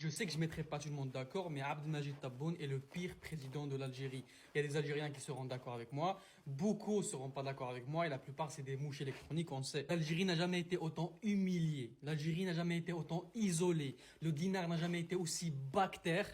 Je sais que je ne mettrai pas tout le monde d'accord, mais Abdelmajid Tebboune est le pire président de l'Algérie. Il y a des Algériens qui seront d'accord avec moi, beaucoup ne seront pas d'accord avec moi, et la plupart c'est des mouches électroniques, on le sait. L'Algérie n'a jamais été autant humiliée, l'Algérie n'a jamais été autant isolée, le dinar n'a jamais été aussi bactère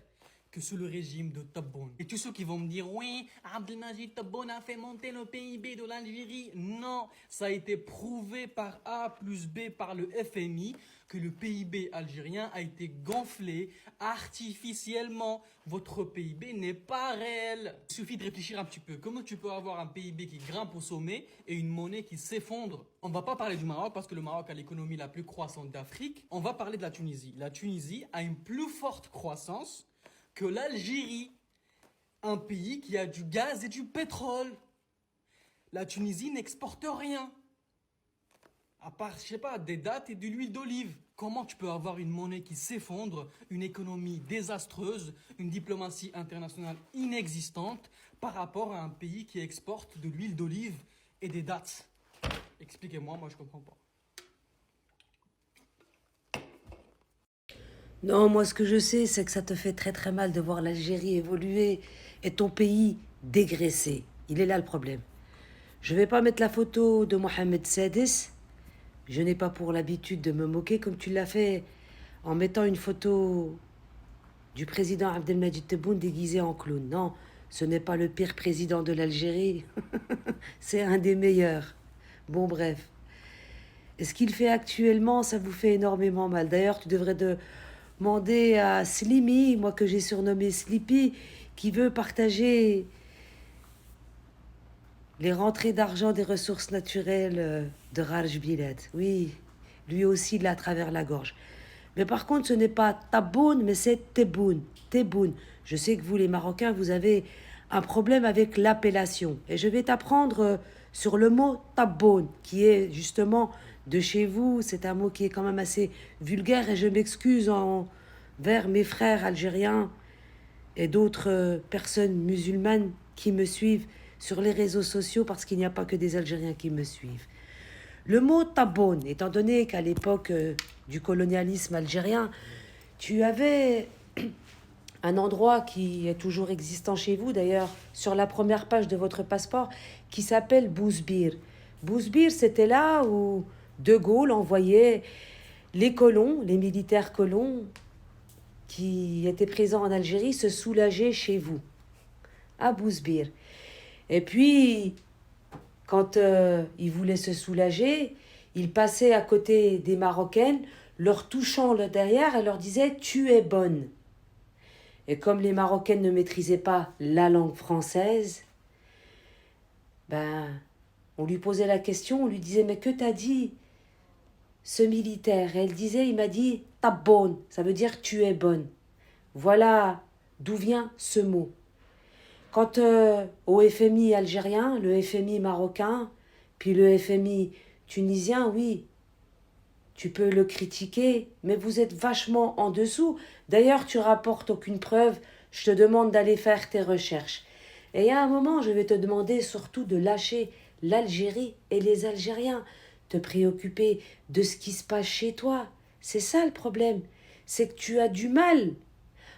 que sous le régime de Tebboune. Et tous ceux qui vont me dire, oui, Abdelmajid Tebboune a fait monter le PIB de l'Algérie. Non, ça a été prouvé par A plus B par le FMI que le PIB algérien a été gonflé artificiellement. Votre PIB n'est pas réel. Il suffit de réfléchir un petit peu. Comment tu peux avoir un PIB qui grimpe au sommet et une monnaie qui s'effondre? On va pas parler du Maroc parce que le Maroc a l'économie la plus croissante d'Afrique. On va parler de la Tunisie. La Tunisie a une plus forte croissance que l'Algérie, un pays qui a du gaz et du pétrole. La Tunisie n'exporte rien, à part, je sais pas, des dattes et de l'huile d'olive. Comment tu peux avoir une monnaie qui s'effondre, une économie désastreuse, une diplomatie internationale inexistante par rapport à un pays qui exporte de l'huile d'olive et des dattes? Expliquez-moi, moi je comprends pas. Non, moi ce que je sais, c'est que ça te fait très très mal de voir l'Algérie évoluer et ton pays dégraisser. Il est là le problème. Je vais pas mettre la photo de Mohamed Sadis. Je n'ai pas pour l'habitude de me moquer comme tu l'as fait en mettant une photo du président Abdelmajid Tebboune déguisé en clown. Non, ce n'est pas le pire président de l'Algérie. C'est un des meilleurs. Bon, bref. Et ce qu'il fait actuellement, ça vous fait énormément mal. D'ailleurs, tu devrais demander à Slimy, moi que j'ai surnommé Sleepy, qui veut partager les rentrées d'argent des ressources naturelles de Raj Bilad. Oui, lui aussi, il l'a à travers la gorge. Mais par contre, ce n'est pas Taboun, mais c'est Tebboune. Tebboune. Je sais que vous, les Marocains, vous avez un problème avec l'appellation. Et je vais t'apprendre sur le mot Taboun, qui est justement de chez vous. C'est un mot qui est quand même assez vulgaire et je m'excuse envers mes frères algériens et d'autres personnes musulmanes qui me suivent sur les réseaux sociaux parce qu'il n'y a pas que des Algériens qui me suivent. Le mot taboun, étant donné qu'à l'époque du colonialisme algérien, tu avais un endroit qui est toujours existant chez vous, d'ailleurs sur la première page de votre passeport, qui s'appelle Bouzbir. Bouzbir, c'était là où De Gaulle envoyait les colons, les militaires colons qui étaient présents en Algérie, se soulager chez vous, à Bouzbir. Et puis, quand ils voulaient se soulager, ils passaient à côté des Marocaines, leur touchant le derrière et leur disaient « tu es bonne ». Et comme les Marocaines ne maîtrisaient pas la langue française, ben, on lui posait la question, on lui disait « mais que t'as dit ce militaire ?» Et elle disait « il m'a dit « t'as bonne », ça veut dire « tu es bonne ». Voilà d'où vient ce mot. Quant au FMI algérien, le FMI marocain, puis le FMI tunisien, oui, tu peux le critiquer, mais vous êtes vachement en dessous. D'ailleurs, tu rapportes aucune preuve, je te demande d'aller faire tes recherches. Et à un moment, je vais te demander surtout de lâcher l'Algérie et les Algériens, te préoccuper de ce qui se passe chez toi. C'est ça le problème, c'est que tu as du mal.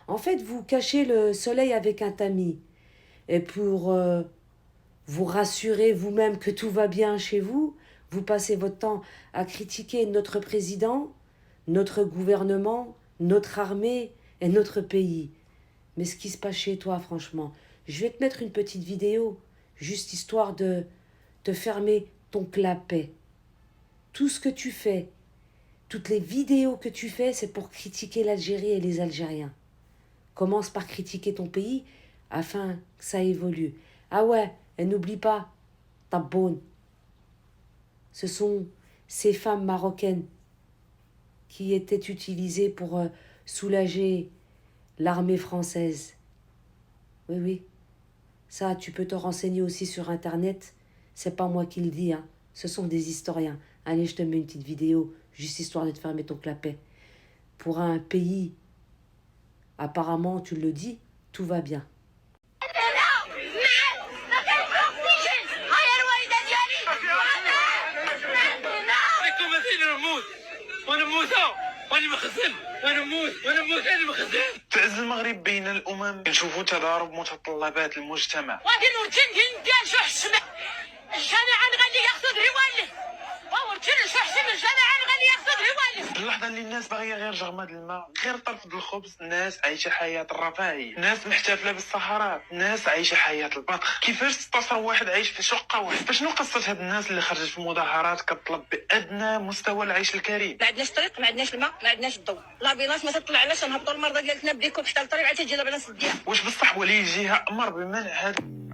En fait, vous cachez le soleil avec un tamis. Et pour vous rassurer vous-même que tout va bien chez vous, vous passez votre temps à critiquer notre président, notre gouvernement, notre armée et notre pays. Mais ce qui se passe chez toi, franchement, je vais te mettre une petite vidéo, juste histoire de te fermer ton clapet. Tout ce que tu fais, toutes les vidéos que tu fais, c'est pour critiquer l'Algérie et les Algériens. Commence par critiquer ton pays afin que ça évolue. Ah ouais, et n'oublie pas, Taboun. Ce sont ces femmes marocaines qui étaient utilisées pour soulager l'armée française. Oui, oui. Ça, tu peux te renseigner aussi sur Internet. C'est pas moi qui le dis, hein. Ce sont des historiens. Allez, je te mets une petite vidéo, juste histoire de te fermer ton clapet. Pour un pays, apparemment, tu le dis, tout va bien. ونموتوا وانا مخزن وانا نموت انا مخزن. تعز المغرب بين الامم نشوفوا تضارب متطلبات المجتمع. وادي نورتين كاين شو حسنا الجامعه غادي ياخذ روالي ورتين شو حسنا الجامعه غادي ياخذ روالي. اللحظه اللي الناس باغيه غير جرماد الماء، غير طرف الخبز، الناس عايشه حياه الرفاهيه، الناس محتفله بالسهرات، الناس عايشه حياه البطخ. كيفاش 16 واحد عايش في شقه واحده؟ فشنو قصه هاد الناس اللي خرجت في المظاهرات كتطلب بادنى مستوى العيش الكريم؟ ما عندناش طريق، ما عندناش الماء، ما عندناش الضوء، لا بيناش ما تطلعناش نهبطوا المرضى ديالتنا بديكم حتى الطريق عاد تجي لا بينا الديار. واش بصح ولي الجهه امر بمنع هاد